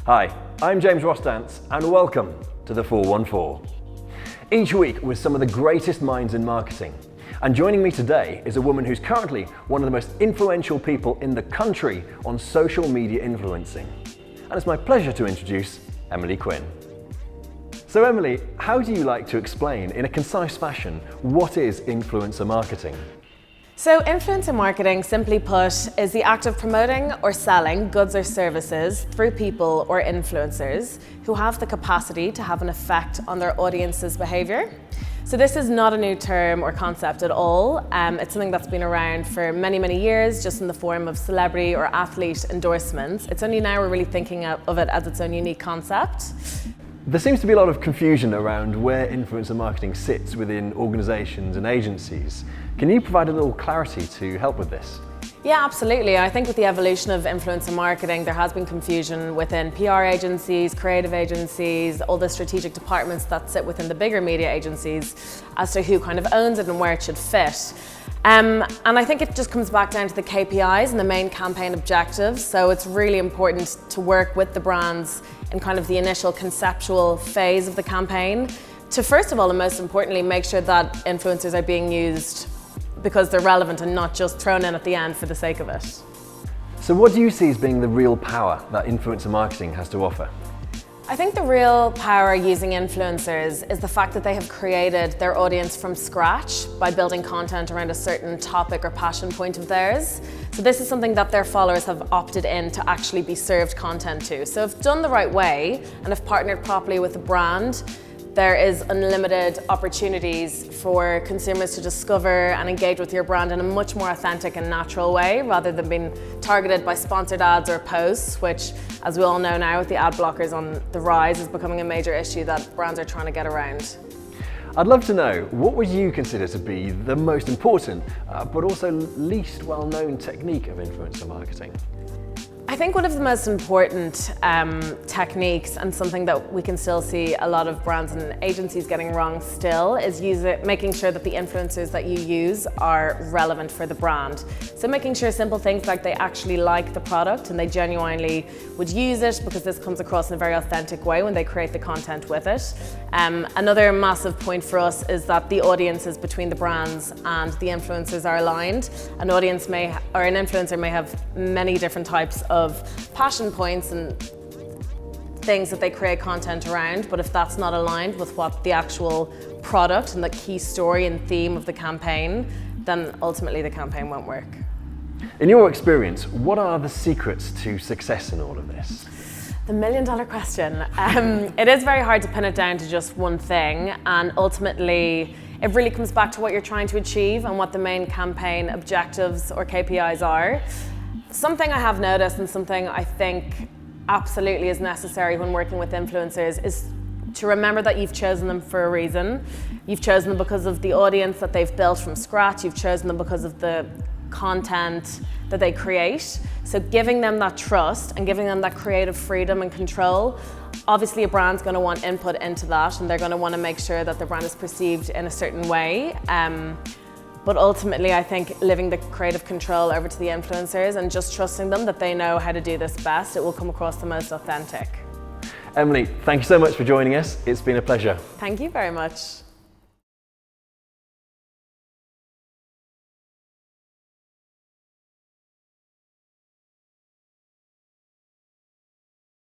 Hi, I'm James Rostance and welcome to the 414. Each week with some of the greatest minds in marketing. And joining me today is a woman who's currently one of the most influential people in the country on social media influencing. And it's my pleasure to introduce Emilie Quinn. So Emilie, how do you like to explain in a concise fashion what is influencer marketing? So influencer marketing, simply put, is the act of promoting or selling goods or services through people or influencers who have the capacity to have an effect on their audience's behaviour. So this is not a new term or concept at all. It's something that's been around for many, many years, just in the form of celebrity or athlete endorsements. It's only now we're really thinking of it as its own unique concept. There seems to be a lot of confusion around where influencer marketing sits within organisations and agencies. Can you provide a little clarity to help with this? Yeah, absolutely. I think with the evolution of influencer marketing, there has been confusion within PR agencies, creative agencies, all the strategic departments that sit within the bigger media agencies as to who kind of owns it and where it should fit. And I think it just comes back down to the KPIs and the main campaign objectives. So it's really important to work with the brands in kind of the initial conceptual phase of the campaign to, first of all and most importantly, make sure that influencers are being used because they're relevant and not just thrown in at the end for the sake of it. So what do you see as being the real power that influencer marketing has to offer? I think the real power using influencers is the fact that they have created their audience from scratch by building content around a certain topic or passion point of theirs. So this is something that their followers have opted in to actually be served content to. So if done the right way and if partnered properly with a brand, there is unlimited opportunities for consumers to discover and engage with your brand in a much more authentic and natural way rather than being targeted by sponsored ads or posts, which, as we all know now with the ad blockers on the rise, is becoming a major issue that brands are trying to get around. I'd love to know, what would you consider to be the most important but also least well-known technique of influencer marketing? I think one of the most important techniques, and something that we can still see a lot of brands and agencies getting wrong still, is making sure that the influencers that you use are relevant for the brand. So making sure simple things like they actually like the product and they genuinely would use it, because this comes across in a very authentic way when they create the content with it. Another massive point for us is that the audiences between the brands and the influencers are aligned. An influencer may have many different types of passion points and things that they create content around, but if that's not aligned with what the actual product and the key story and theme of the campaign, then ultimately the campaign won't work. In your experience, what are the secrets to success in all of this? The million-dollar question. It is very hard to pin it down to just one thing, and ultimately it really comes back to what you're trying to achieve and what the main campaign objectives or KPIs are. Something I have noticed and something I think absolutely is necessary when working with influencers is to remember that you've chosen them for a reason. You've chosen them because of the audience that they've built from scratch. You've chosen them because of the content that they create. So giving them that trust and giving them that creative freedom and control. Obviously a brand's going to want input into that, and they're going to want to make sure that the brand is perceived in a certain way. But ultimately, I think leaving the creative control over to the influencers and just trusting them that they know how to do this best, it will come across the most authentic. Emilie, thank you so much for joining us. It's been a pleasure. Thank you very much.